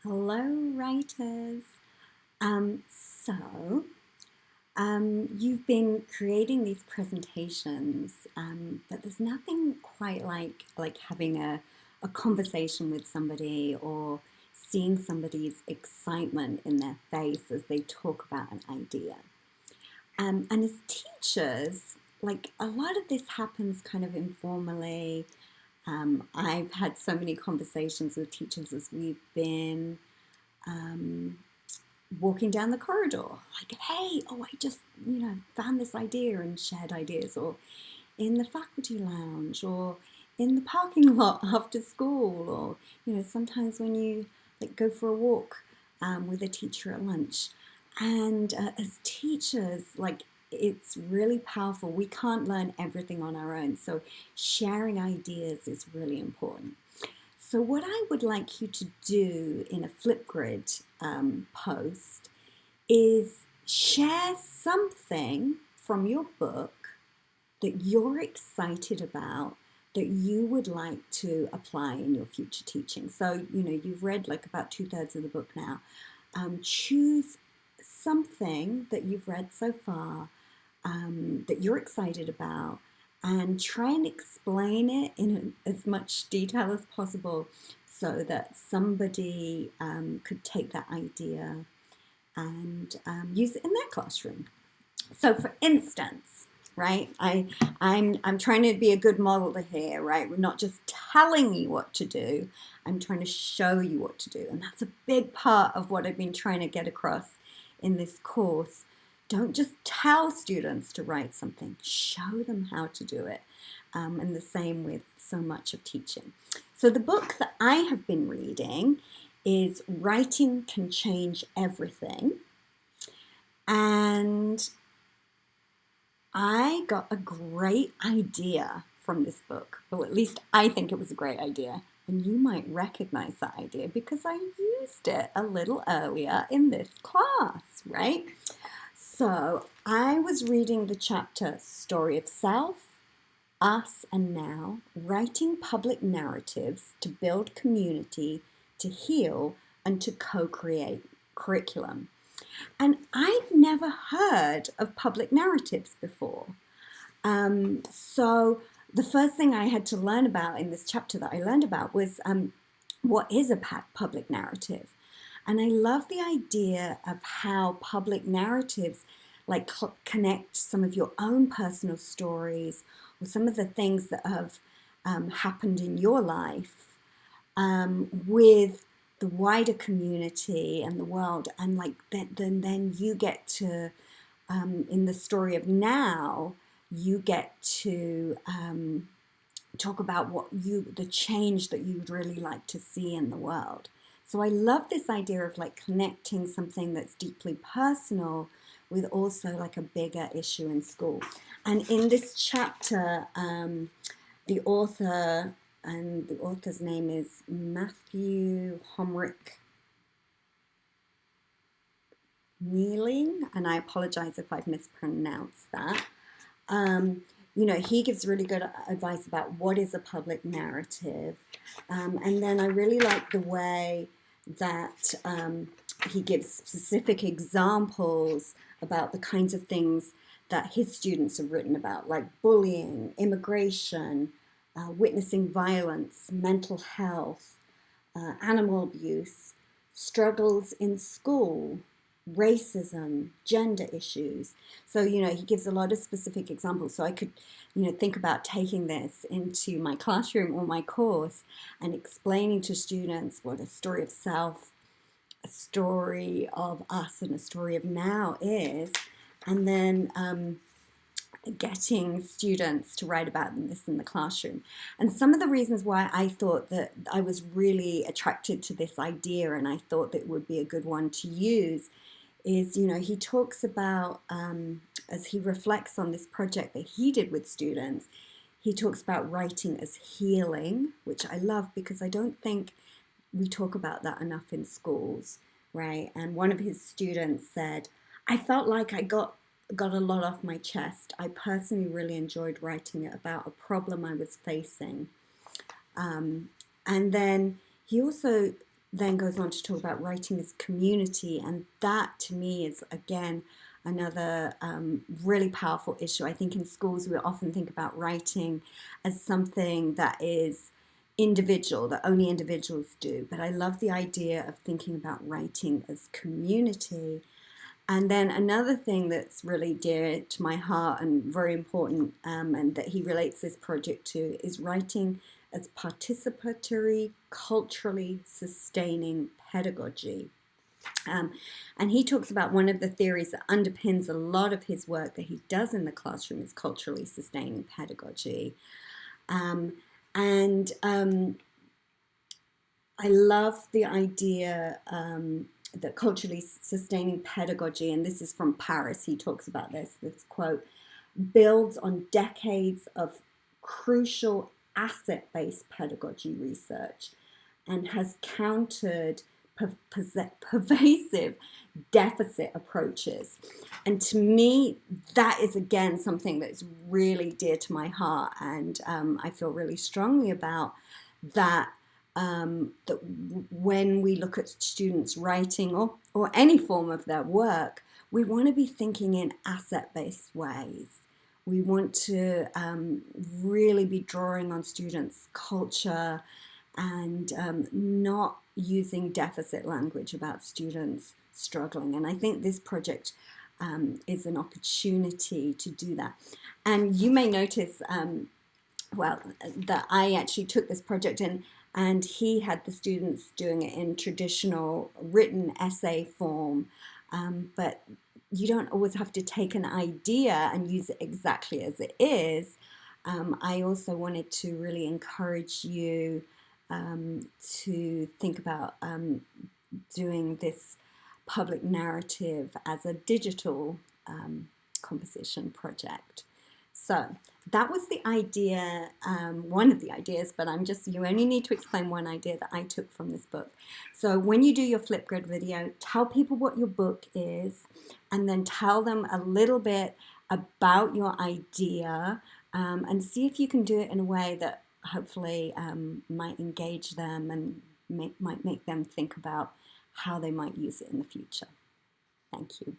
Hello, writers. Um, so, you've been creating these presentations, but there's nothing quite like having a conversation with somebody or seeing somebody's excitement in their face as they talk about an idea. And as teachers, like a lot of this happens kind of informally. I've had so many conversations with teachers as we've been um, walking down the corridor, like, hey, oh, I just, found this idea and shared ideas, or in the faculty lounge, or in the parking lot after school, or, sometimes when you like go for a walk with a teacher at lunch. And as teachers, like, it's really powerful. We can't learn everything on our own. So sharing ideas is really important. So, what I would like you to do in a Flipgrid post is share something from your book that you're excited about that you would like to apply in your future teaching. So, you've read like about 2/3 of the book now. Choose something that you've read so far that you're excited about and try and explain it in as much detail as possible so that somebody could take that idea and use it in their classroom. So, for instance, right, I'm trying to be a good model here, right? We're not just telling you what to do. I'm trying to show you what to do, and that's a big part of what I've been trying to get across in this course. Don't just tell students to write something, show them how to do it. And the same with so much of teaching. So, the book that I have been reading is Writing Can Change Everything. And I got a great idea from this book, or at least I think it was a great idea. And you might recognize that idea because I used it a little earlier in this class, right? So I was reading the chapter Story of Self, Us and Now, Writing Public Narratives to Build Community, to Heal, and to Co-Create Curriculum. And I'd never heard of public narratives before. So the first thing I had to learn about in this chapter that I learned about was what is a public narrative? And I love the idea of how public narratives like connect some of your own personal stories or some of the things that have happened in your life with the wider community and the world, and like then you get to in the story of now you get to talk about the change that you'd really like to see in the world. So I love this idea of like connecting something that's deeply personal with also like a bigger issue in school. And in this chapter, the author, and the author's name is Matthew Homrick Kneeling, and I apologize if I've mispronounced that. He gives really good advice about what is a public narrative. And then I really like the way that he gives specific examples about the kinds of things that his students have written about, like bullying, immigration, witnessing violence, mental health, animal abuse, struggles in school, racism, gender issues. So, he gives a lot of specific examples. So I could, think about taking this into my classroom or my course and explaining to students what a story of self, a story of us, and a story of now is. And then getting students to write about this in the classroom. And some of the reasons why I thought that I was really attracted to this idea and I thought that it would be a good one to use is, he talks about, as he reflects on this project that he did with students, he talks about writing as healing, which I love because I don't think we talk about that enough in schools, right? And one of his students said, I felt like I got a lot off my chest. I personally really enjoyed writing it about a problem I was facing. And then he also then goes on to talk about writing as community, and that to me is again another really powerful issue. I think in schools we often think about writing as something that is individual, that only individuals do, but I love the idea of thinking about writing as community. And then another thing that's really dear to my heart and very important, and that he relates this project to, is writing as participatory, culturally sustaining pedagogy. Um, and he talks about one of the theories that underpins a lot of his work that he does in the classroom is culturally sustaining pedagogy. Um, and I love the idea that culturally sustaining pedagogy, and this is from Paris, he talks about this quote, builds on decades of crucial asset-based pedagogy research and has countered pervasive deficit approaches. And to me, that is again something that's really dear to my heart, and I feel really strongly about that. That when we look at students writing or any form of their work, we want to be thinking in asset-based ways. We want to really be drawing on students' culture and not using deficit language about students struggling. And I think this project is an opportunity to do that. And you may notice, well, that I actually took this project and he had the students doing it in traditional written essay form, but you don't always have to take an idea and use it exactly as it is. I also wanted to really encourage you to think about doing this public narrative as a digital composition project. So that was the idea, one of the ideas, but you only need to explain one idea that I took from this book. So when you do your Flipgrid video, tell people what your book is, and then tell them a little bit about your idea, and see if you can do it in a way that hopefully might engage them and might make them think about how they might use it in the future. Thank you.